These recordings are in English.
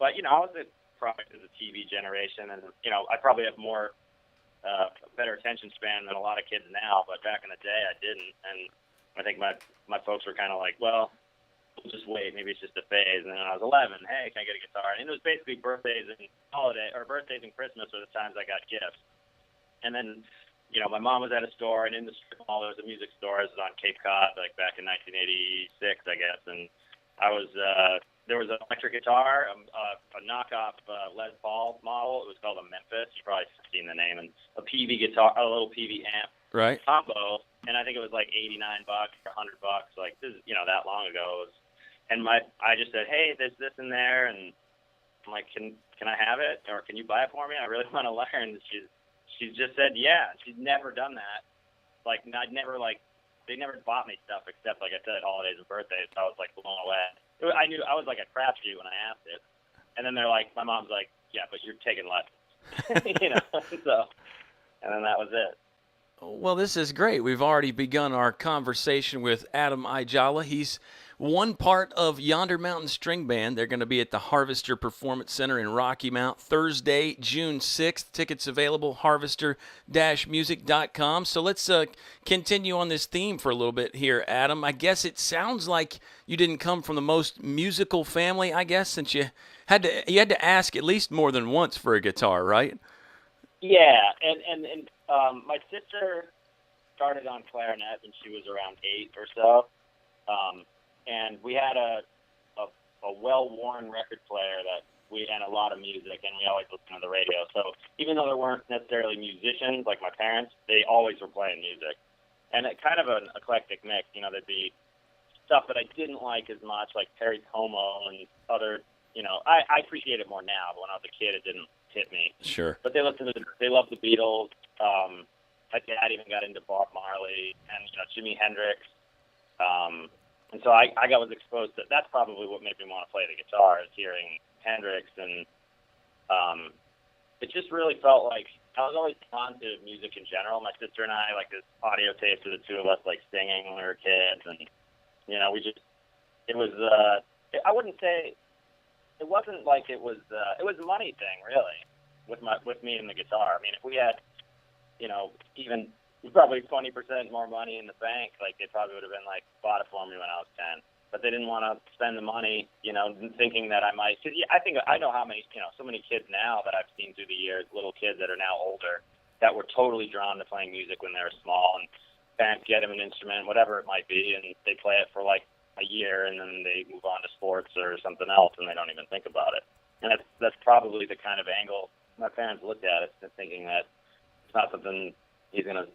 but I was a product of the TV generation, and I probably have more better attention span than a lot of kids now. But back in the day, I didn't, and I think my folks were kind of like, well, we'll just wait. Maybe it's just a phase. And then I was 11. Hey, can I get a guitar? And it was basically birthdays and birthdays and Christmas were the times I got gifts. And then, my mom was at a store, and in the strip mall there was a music store. It was on Cape Cod, like back in 1986, I guess. And I was there was an electric guitar, a knockoff Les Paul model. It was called a Memphis. You've probably seen the name. And a PV guitar, a little PV amp. Right. Combo. And I think it was like $89 or $100. Like this, that long ago. And I just said, hey, there's this in there, and I'm like, can I have it, or can you buy it for me? I really want to learn. She just said, yeah. She's never done that. Like, they never bought me stuff except, like I said, holidays and birthdays. So I was like blown away. I knew I was like a crapshoot when I asked it, and then my mom's like, yeah, but you're taking lessons, So, and then that was it. Well, this is great. We've already begun our conversation with Adam Aijala. He's one part of Yonder Mountain String Band. They're going to be at the Harvester Performance Center in Rocky Mount Thursday, June 6th. Tickets available, harvester-music.com. So let's continue on this theme for a little bit here, Adam. I guess it sounds like you didn't come from the most musical family, I guess, since you had to ask at least more than once for a guitar, right? Yeah, and my sister started on clarinet when she was around 8 or so. And we had a well-worn record player and a lot of music, and we always listened to the radio. So even though there weren't necessarily musicians like my parents, they always were playing music. And it kind of an eclectic mix. There'd be stuff that I didn't like as much, like Perry Como and other, I appreciate it more now, but when I was a kid, it didn't hit me. Sure. But they loved the Beatles. My dad even got into Bob Marley and, Jimi Hendrix. And so I was exposed to, that's probably what made me want to play the guitar, is hearing Hendrix. And it just really felt like I was always drawn to music in general. My sister and I, like this audio tape of the two of us, like singing when we were kids. And, it was, I wouldn't say, it wasn't like it was a money thing, really, with me and the guitar. I mean, if we had, even probably 20% more money in the bank, like they probably would have been like bought it for me when I was 10. But they didn't want to spend the money, thinking that I might. Cause I think I know how many, so many kids now that I've seen through the years, little kids that are now older, that were totally drawn to playing music when they were small, and parents get them an instrument, whatever it might be, and they play it for like a year, and then they move on to sports or something else, and they don't even think about it. And that's probably the kind of angle my parents looked at it, thinking that it's not something he's going to,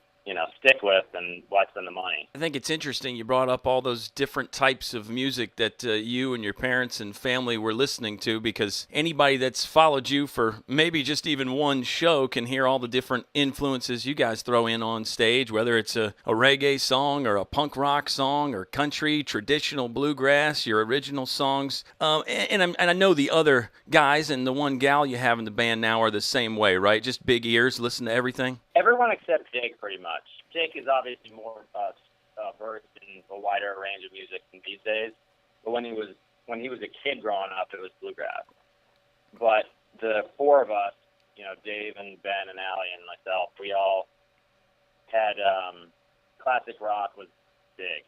stick with, and why spend the money. I think it's interesting you brought up all those different types of music that you and your parents and family were listening to, because anybody that's followed you for maybe just even one show can hear all the different influences you guys throw in on stage, whether it's a reggae song or a punk rock song or country, traditional bluegrass, your original songs. And I know the other guys and the one gal you have in the band now are the same way, right? Just big ears, listen to everything? Everyone except Jake, pretty much. Jake is obviously more versed in a wider range of music than these days. But when he was a kid growing up, it was bluegrass. But the four of us, Dave and Ben and Allie and myself, we all had classic rock was big.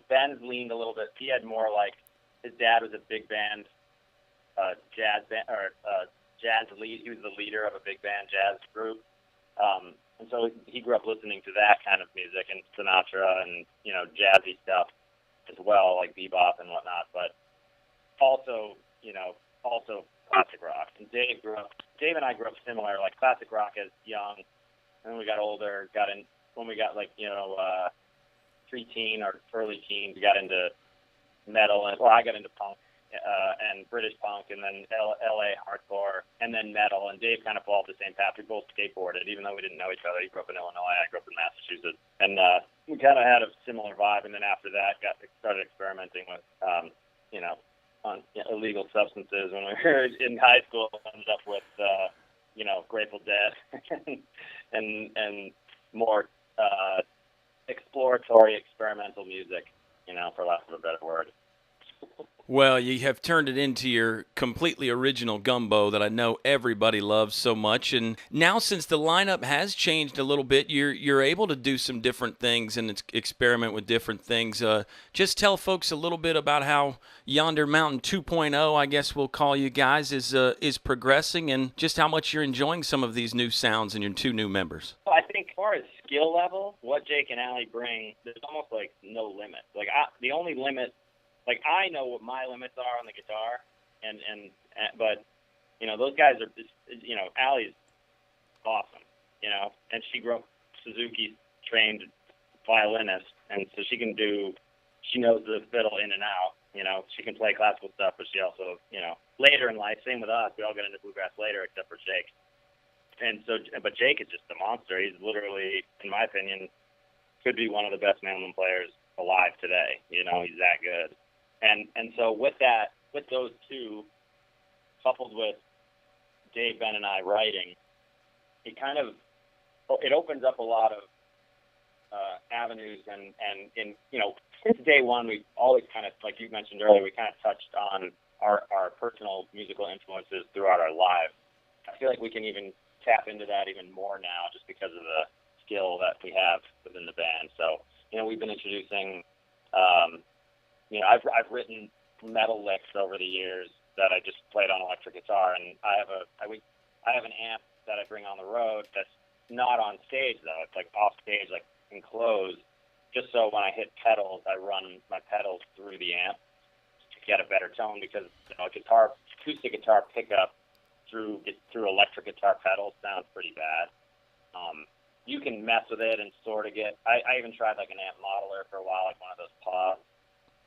Ben's leaned a little bit. He had more like, his dad was a big band jazz band or jazz lead. He was the leader of a big band jazz group. And so he grew up listening to that kind of music and Sinatra and, jazzy stuff as well, like bebop and whatnot, but also classic rock. And Dave and I grew up similar, like classic rock as young. And when we got older, when we got preteen or early teens, we got into metal, I got into punk. And British punk, and then LA hardcore, and then metal. And Dave kind of followed the same path. We both skateboarded, even though we didn't know each other. He grew up in Illinois, I grew up in Massachusetts, and we kind of had a similar vibe. And then after that, started experimenting with, illegal substances when we were in high school. Ended up with, Grateful Dead, and more exploratory, experimental music, for lack of a better word. Well, you have turned it into your completely original gumbo that I know everybody loves so much. And now, since the lineup has changed a little bit, you're able to do some different things and experiment with different things. Just tell folks a little bit about how Yonder Mountain 2.0, I guess we'll call you guys, is progressing, and just how much you're enjoying some of these new sounds and your two new members. Well, I think as far as skill level, what Jake and Allie bring, there's almost like no limit. The only limit. Like, I know what my limits are on the guitar, but, those guys are, Allie's awesome, and she grew up Suzuki-trained violinist, and so she knows the fiddle in and out, she can play classical stuff, but she also, later in life, same with us, we all got into bluegrass later except for Jake. And so, but Jake is just a monster. He's literally, in my opinion, could be one of the best mandolin players alive today. He's that good. And so with those two, coupled with Dave, Ben, and I writing, it opens up a lot of avenues. And since day one, we've always kind of, like you mentioned earlier, we kind of touched on our personal musical influences throughout our lives. I feel like we can even tap into that even more now just because of the skill that we have within the band. So, we've been introducing I've written metal licks over the years that I just played on electric guitar, and I have an amp that I bring on the road that's not on stage though. It's like off stage, like enclosed, just so when I hit pedals, I run my pedals through the amp to get a better tone because acoustic guitar pickup through electric guitar pedals sounds pretty bad. You can mess with it and sort of get. I even tried like an amp modeler for a while, like one of those pods.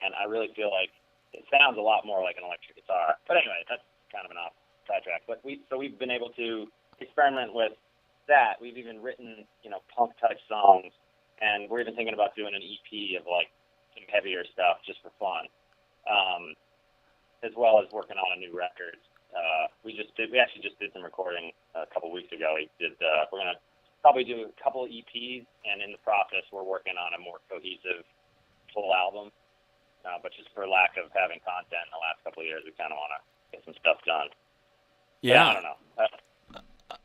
And I really feel like it sounds a lot more like an electric guitar. But anyway, that's kind of an off sidetrack. But we've been able to experiment with that. We've even written, punk type songs, and we're even thinking about doing an EP of like some heavier stuff just for fun, as well as working on a new record. We actually just did some recording a couple weeks ago. We're gonna probably do a couple EPs, and in the process, we're working on a more cohesive full album. But just for lack of having content in the last couple of years, we kind of want to get some stuff done. Yeah. But I don't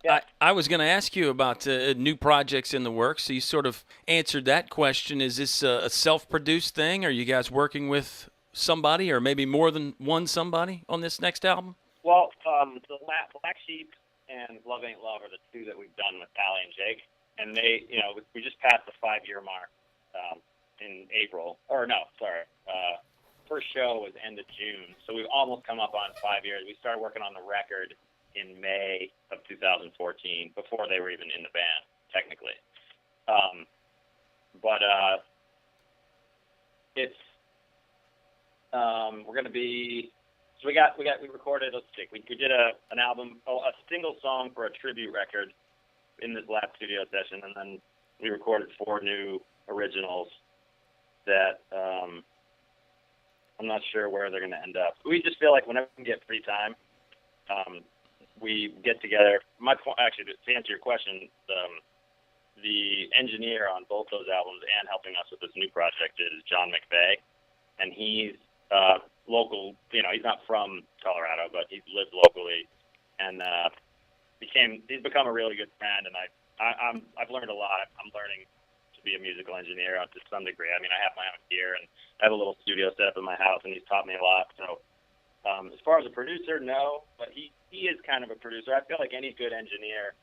know. I was going to ask you about new projects in the works. So you sort of answered that question. Is this a self-produced thing? Are you guys working with somebody or maybe more than one somebody on this next album? Well, the Black Sheep and Love Ain't Love are the two that we've done with Allie and Jake. And they, we just passed the 5-year mark. In April, first show was end of June, so we've almost come up on 5 years. We started working on the record in May of 2014, before they were even in the band, technically. We're going to be. So we recorded. Let's see. We did an album, a single song for a tribute record in this last studio session, and then we recorded 4 new originals that I'm not sure where they're going to end up. We just feel like whenever we get free time, we get together. Actually, to answer your question, the engineer on both those albums and helping us with this new project is John McVeigh, and he's local. He's not from Colorado, but he lives locally, and he's become a really good friend. And I've learned a lot. I'm learning to be a musical engineer to some degree. I mean, I have my own gear and I have a little studio set up in my house, and he's taught me a lot. So as far as a producer, no, but he is kind of a producer. I feel like any good engineer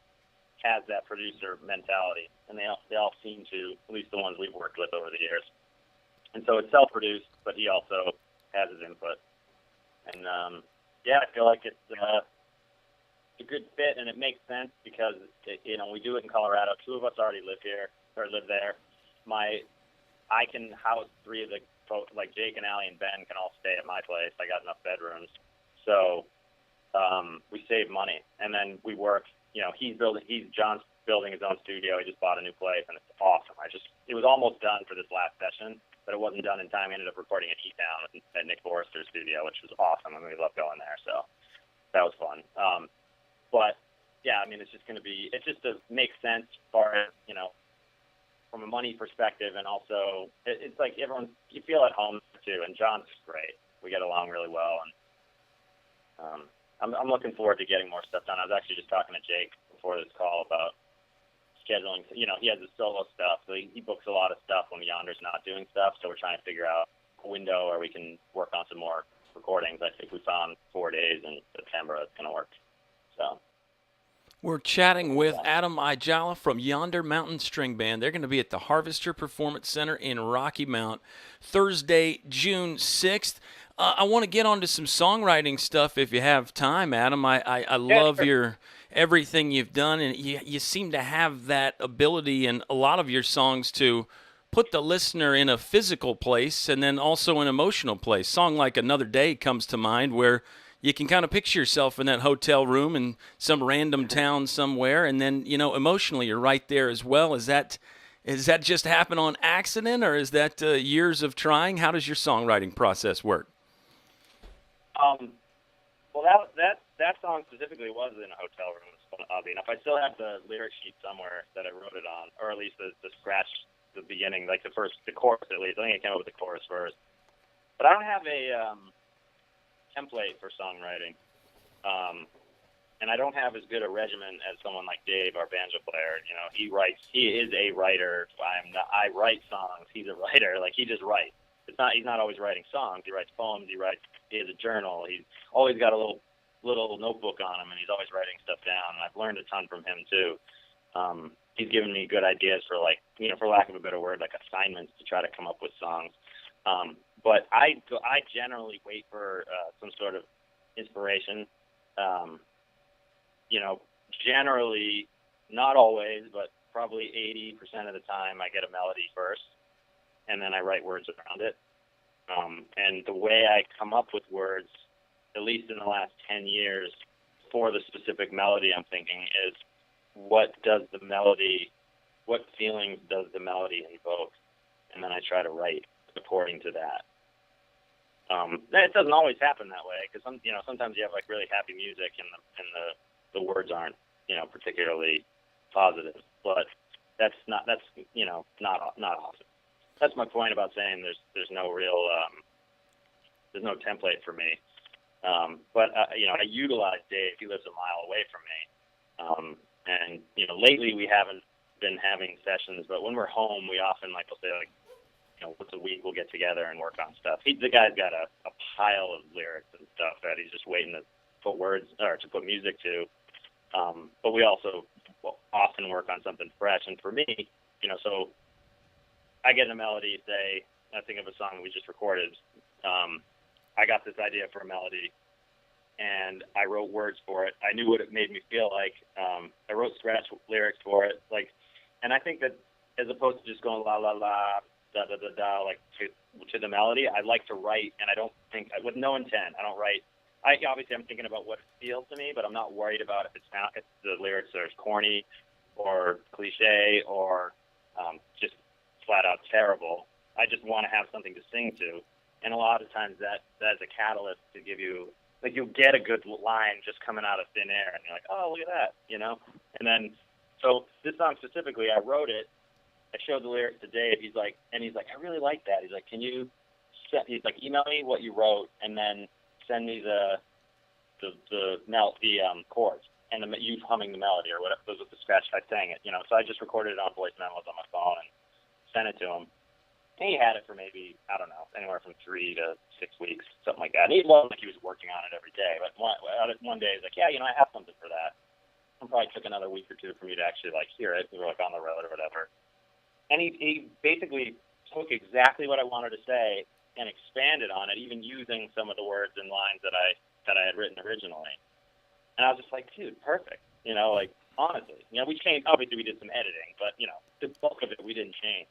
has that producer mentality, and they all seem to, at least the ones we've worked with over the years. And so it's self-produced, but he also has his input. And I feel like it's a good fit, and it makes sense because we do it in Colorado. 2 of us already live here or live there. I can house 3 of the folks, like Jake and Allie and Ben can all stay at my place. I got enough bedrooms, so we save money, and then we work. John's building his own studio. He just bought a new place, and it's awesome. It was almost done for this last session, but it wasn't done in time. We ended up recording at E-Town at Nick Forrester's studio, which was awesome. I mean, we love going there, so that was fun. But yeah, I mean, it's just makes sense as far as, from a money perspective, and also it's like you feel at home too. And John's great. we get along really well, and I'm looking forward to getting more stuff done. I was actually just talking to Jake before this call about scheduling. You know, he has his solo stuff, so he books a lot of stuff when Yonder's not doing stuff. So we're trying to figure out a window where we can work on some more recordings. I think we found 4 days in September that's going to work. So we're chatting with Adam Aijala from Yonder Mountain String Band. They're going to be at the Harvester Performance Center in Rocky Mount Thursday, June 6th. I want to get onto some songwriting stuff if you have time, Adam. I love your everything you've done, and you seem to have that ability in a lot of your songs to put the listener in a physical place and then also an emotional place. Song like Another Day comes to mind, where you can kind of picture yourself in that hotel room in some random town somewhere, and then, you know, emotionally you're right there as well. Is that just happen on accident, or is that years of trying? How does your songwriting process work? Well, that song specifically was in a hotel room, oddly enough. I still have the lyric sheet somewhere that I wrote it on, or at least the scratch, the beginning, like the chorus at least. I think I came up with the chorus first. But I don't have a template for songwriting. And I don't have as good a regimen as someone like Dave, our banjo player. You know, he is a writer. I write songs. He's a writer. Like, he just writes. He's not always writing songs. He writes poems. He has a journal. He's always got a little notebook on him, and he's always writing stuff down. And I've learned a ton from him too. He's given me good ideas for, like, you know, for lack of a better word, like assignments to try to come up with songs. But I generally wait for some sort of inspiration. You know, generally, not always, but probably 80% of the time, I get a melody first, and then I write words around it. And the way I come up with words, at least in the last 10 years, for the specific melody I'm thinking is, what feelings does the melody invoke? And then I try to write according to that. It doesn't always happen that way, because sometimes you have like really happy music and the words aren't, you know, particularly positive. But that's not awesome. That's my point about saying there's no real there's no template for me. But you know, I utilize Dave. He lives a mile away from me. And you know, lately we haven't been having sessions, but when we're home, we often will say, like, you know, once a week we'll get together and work on stuff. The guy's got a pile of lyrics and stuff that he's just waiting to put words or to put music to. But we also often work on something fresh. And for me, you know, so I get a melody, say, I think of a song we just recorded. I got this idea for a melody, and I wrote words for it. I knew what it made me feel like. I wrote scratch lyrics for it, like, and I think that as opposed to just going la la la, da da da da, like to the melody, I like to write, and I don't think, with no intent, I don't write. Obviously I'm thinking about what it feels to me, but I'm not worried about if the lyrics are corny or cliche or just flat out terrible. I just want to have something to sing to, and a lot of times that's a catalyst to give you, like, you'll get a good line just coming out of thin air, and you're like, oh, look at that, you know? And then, so this song specifically, I wrote it, I showed the lyrics to Dave, he's like, I really like that. He's like, email me what you wrote, and then send me the chords, and you humming the melody, or whatever, those with the scratch, I sang it, you know? So I just recorded it on voice memos on my phone and sent it to him. And he had it for maybe, I don't know, anywhere from 3 to 6 weeks, something like that. And it wasn't like he was working on it every day, but one day he's like, yeah, you know, I have something for that. It probably took another week or two for me to actually, like, hear it. We were, like, on the road or whatever. And he basically took exactly what I wanted to say and expanded on it, even using some of the words and lines that I had written originally. And I was just like, dude, perfect. You know, like, honestly. You know, we changed, obviously we did some editing, but, you know, the bulk of it we didn't change.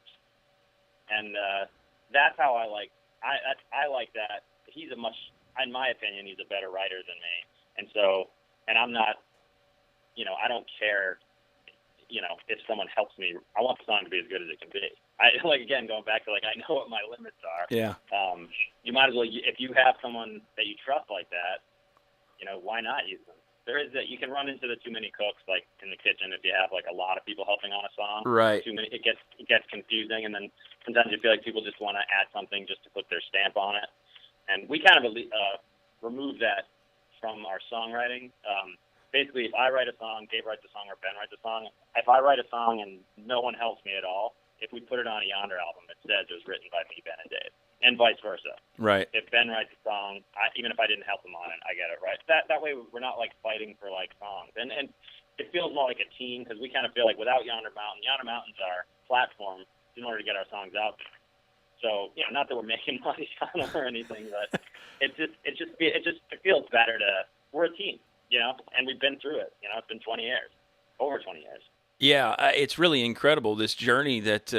And that's how I like that. He's in my opinion, he's a better writer than me. And so, and I'm not, you know, I don't care, you know, if someone helps me. I want the song to be as good as it can be. Again, going back to, like, I know what my limits are. Yeah. You might as well, if you have someone that you trust like that, you know, why not use them? There is that you can run into the too many cooks, like in the kitchen, if you have like a lot of people helping on a song. Right. It gets confusing, and then sometimes you feel like people just want to add something just to put their stamp on it. And we kind of remove that from our songwriting. Basically, if I write a song, Dave writes a song, or Ben writes a song, if I write a song and no one helps me at all, if we put it on a Yonder album, it says it was written by me, Ben, and Dave, and vice versa. Right. If Ben writes a song, even if I didn't help him on it, I get it right. That way, we're not like fighting for like songs, and it feels more like a team, because we kind of feel like without Yonder Mountain's our platform in order to get our songs out there. So, not that we're making money on them or anything, but it feels better we're a team, and we've been through it. It's been 20 years, over 20 years. Yeah, it's really incredible, this journey that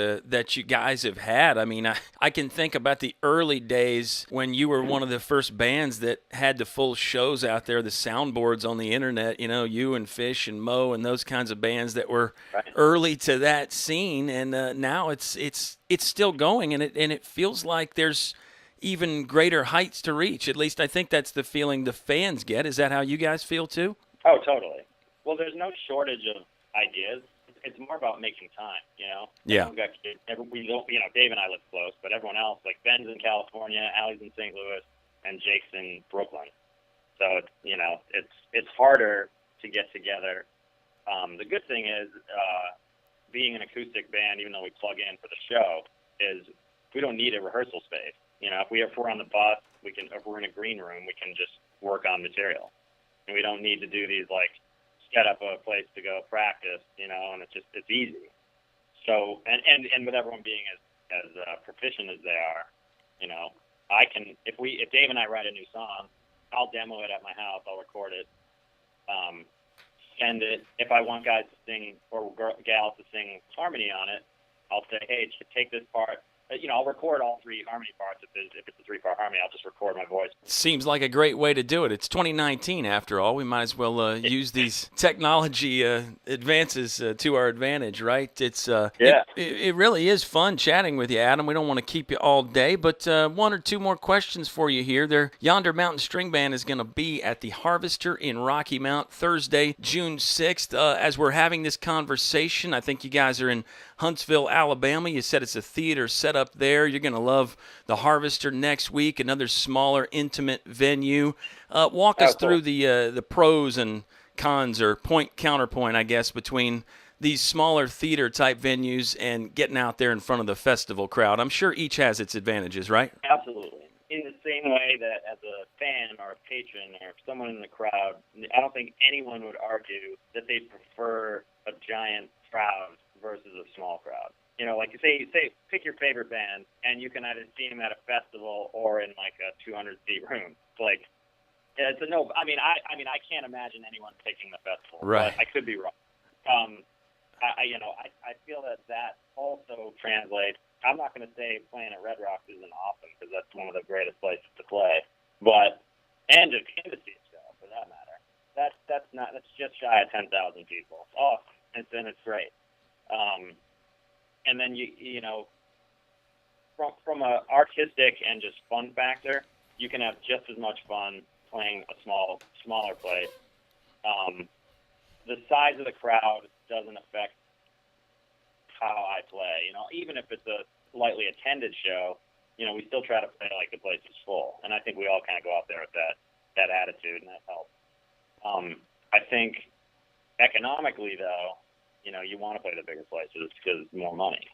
you guys have had. I mean, I can think about the early days when you were one of the first bands that had the full shows out there, the soundboards on the internet, you and Fish and Mo and those kinds of bands that were early to that scene. And now it's still going, and it feels like there's even greater heights to reach. At least I think that's the feeling the fans get. Is that how you guys feel too? Oh, totally. Well, there's no shortage of ideas. It's more about making time, Yeah. We've got kids. We don't, Dave and I live close, but everyone else, like Ben's in California, Allie's in St. Louis, and Jake's in Brooklyn. So it's harder to get together. The good thing is, being an acoustic band, even though we plug in for the show, is we don't need a rehearsal space. If we're on the bus, if we're in a green room, we can just work on material, and we don't need to do these set up a place to go practice, and it's easy. So, and with everyone being as proficient as they are, I can, if Dave and I write a new song, I'll demo it at my house, I'll record it, send it. If I want guys to sing or gals to sing harmony on it, I'll say, hey, take this part. I'll record all three harmony parts. If it's a three-part harmony, I'll just record my voice. Seems like a great way to do it. It's 2019, after all. We might as well use these technology advances to our advantage, right? It's it really is fun chatting with you, Adam. We don't want to keep you all day, but one or two more questions for you here. Their Yonder Mountain String Band is going to be at the Harvester in Rocky Mount Thursday, June 6th. As we're having this conversation, I think you guys are in Huntsville, Alabama. You said it's a theater set up there. You're going to love the Harvester next week, another smaller, intimate venue. Walk us through the pros and cons, or counterpoint, I guess, between these smaller theater-type venues and getting out there in front of the festival crowd. I'm sure each has its advantages, right? Absolutely. In the same way that as a fan or a patron or someone in the crowd, I don't think anyone would argue that they prefer a giant crowd versus a small crowd. Like you say, pick your favorite band, and you can either see them at a festival or in like a 200-seat room. It's a no. I can't imagine anyone picking the festival. Right. But I could be wrong. I feel that also translates. I'm not going to say playing at Red Rocks isn't awesome, because that's one of the greatest places to play. But and to see a show, for that matter. That's just shy of 10,000 people. Oh, and then it's great. And then from a artistic and just fun factor, you can have just as much fun playing a smaller place. The size of the crowd doesn't affect how I play. Even if it's a lightly attended show, we still try to play like the place is full. And I think we all kind of go out there with that attitude, and that helps. I think economically, though, you want to play the bigger places because more money.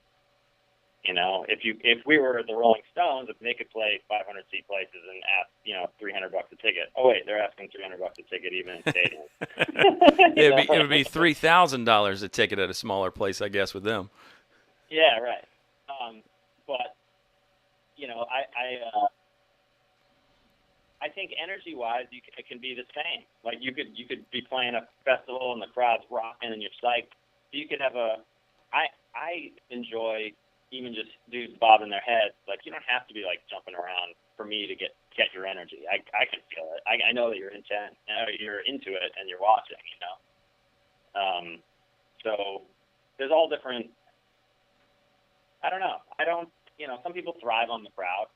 If we were the Rolling Stones, if they could play 500-seat places and ask, $300 a ticket. Oh wait, they're asking $300 a ticket even in stadiums. It would be $3,000 a ticket at a smaller place, I guess, with them. Yeah, right. But I think energy-wise, it can be the same. Like you could be playing a festival and the crowd's rocking and you're psyched. You could have I enjoy even just dudes bobbing their heads. Like, you don't have to be like jumping around for me to get your energy. I can feel it. I know that you're into it and you're watching. So there's all different. I don't know. Some people thrive on the crowd.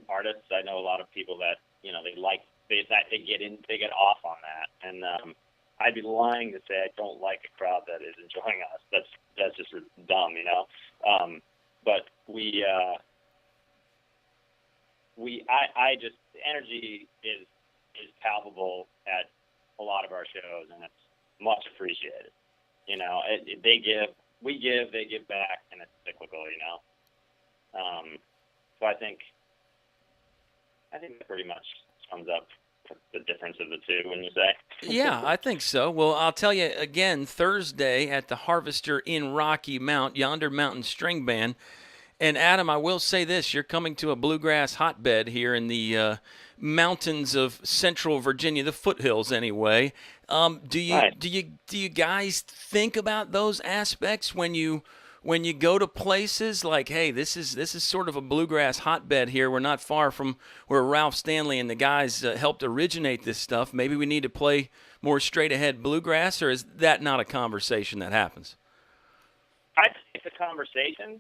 Artists. I know a lot of people that they get off on that, and I'd be lying to say I don't like a crowd that is enjoying us. That's just dumb, But we, I just, the energy is palpable at a lot of our shows, and it's much appreciated. You know, they give, we give, they give back, and it's cyclical, you know. So I think that pretty much sums up the difference of the two, wouldn't you say? Yeah, I think so. Well, I'll tell you again, Thursday at the Harvester in Rocky Mount, Yonder Mountain String Band. And Adam, I will say this: you're coming to a bluegrass hotbed here in the mountains of Central Virginia, the foothills, anyway. Do you guys think about those aspects when you go to places like, hey, this is sort of a bluegrass hotbed here. We're not far from where Ralph Stanley and the guys helped originate this stuff. Maybe we need to play more straight ahead bluegrass, or is that not a conversation that happens? I think it's a conversation.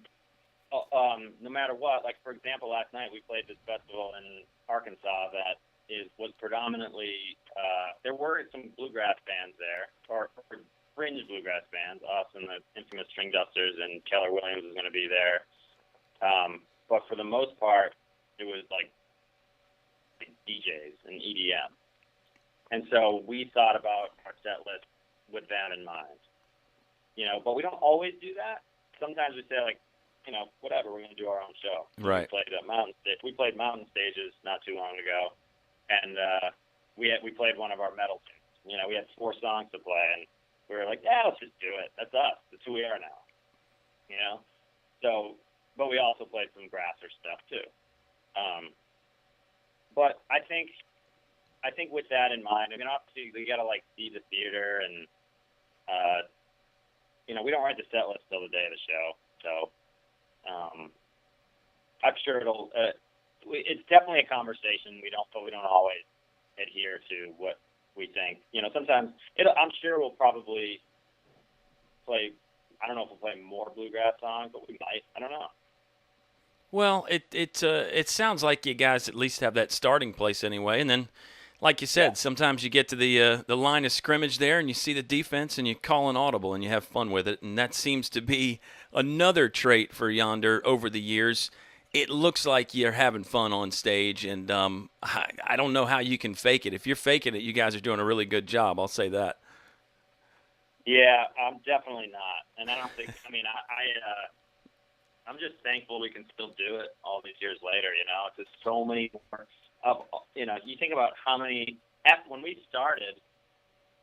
No matter what, like for example, last night we played this festival in Arkansas that was predominantly there were some bluegrass bands there, or fringe bluegrass bands, us and the infamous String Dusters, and Keller Williams was going to be there. But for the most part, it was like DJs and EDM. And so we thought about our set list with that in mind. You know, but we don't always do that. Sometimes we say, like, you know, whatever, we're going to do our own show. Right. We played mountain stages not too long ago, and we played one of our metal tunes. You know, we had 4 songs to play, and we were like, yeah, let's just do it. That's us. That's who we are now. You know? So, but we also played some grasser stuff too. But I think with that in mind, I mean, obviously we got to like see the theater, and you know, we don't write the set list till the day of the show. So I'm sure it's definitely a conversation. We don't always adhere to what we think. You know, sometimes I'm sure we'll probably play. I don't know if we'll play more bluegrass songs, but we might. I don't know. Well, it sounds like you guys at least have that starting place anyway, and then, like you said, sometimes you get to the line of scrimmage there, and you see the defense, and you call an audible, and you have fun with it, and that seems to be another trait for Yonder over the years. It looks like you're having fun on stage, and I don't know how you can fake it. If you're faking it, you guys are doing a really good job. I'll say that. Yeah, I'm definitely not, and I don't think. I mean, I'm just thankful we can still do it all these years later. You know, it's just so many more. You know, you think about how many. When we started,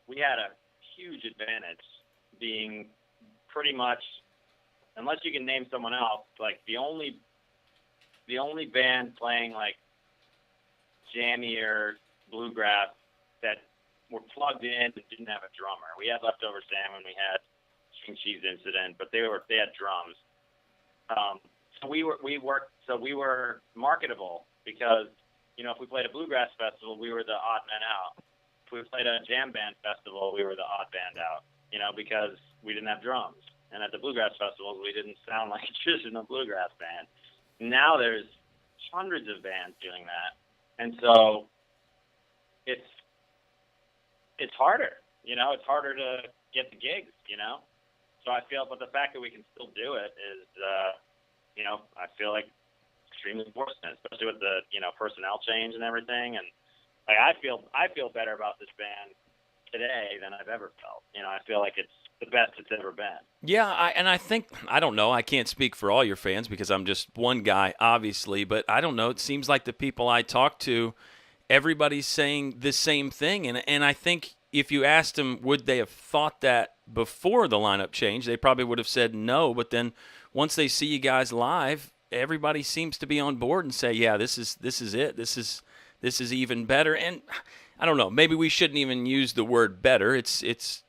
we had a huge advantage, being pretty much, unless you can name someone else, like the only band playing like jammier bluegrass that were plugged in and didn't have a drummer. We had Leftover Salmon, we had Ching Cheese Incident, but they had drums. So we were marketable because, you know, if we played a bluegrass festival, we were the odd man out. If we played a jam band festival, we were the odd band out, you know, because we didn't have drums. And at the bluegrass festivals, we didn't sound like a traditional bluegrass band. Now there's hundreds of bands doing that. And so it's harder, you know, it's harder to get the gigs, you know. So I feel, but the fact that we can still do it is, you know, I feel like extremely fortunate, especially with the, you know, personnel change and everything. And like, I feel better about this band today than I've ever felt. You know, I feel like it's the best it's ever been. Yeah, I think, I don't know, I can't speak for all your fans because I'm just one guy, obviously, but I don't know, it seems like the people I talk to, everybody's saying the same thing, and I think if you asked them would they have thought that before the lineup change, they probably would have said no, but then once they see you guys live, everybody seems to be on board and say, yeah, this is it, this is even better. And I don't know, maybe we shouldn't even use the word better. It's its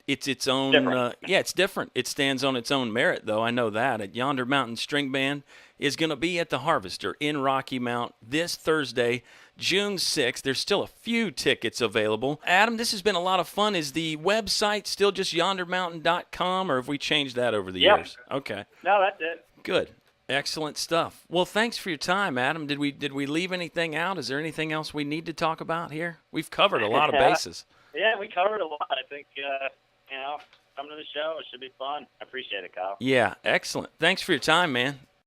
own. It's different. It stands on its own merit, though. I know that. At Yonder Mountain String Band is going to be at the Harvester in Rocky Mount this Thursday, June 6th. There's still a few tickets available. Adam, this has been a lot of fun. Is the website still just yondermountain.com, or have we changed that over the years? Okay. No, that's it. Good. Excellent stuff. Well, thanks for your time, Adam. Did we leave anything out? Is there anything else we need to talk about here? We've covered a lot of bases. Yeah, we covered a lot. I think, you know, come to the show. It should be fun. I appreciate it, Kyle. Yeah, excellent. Thanks for your time, man.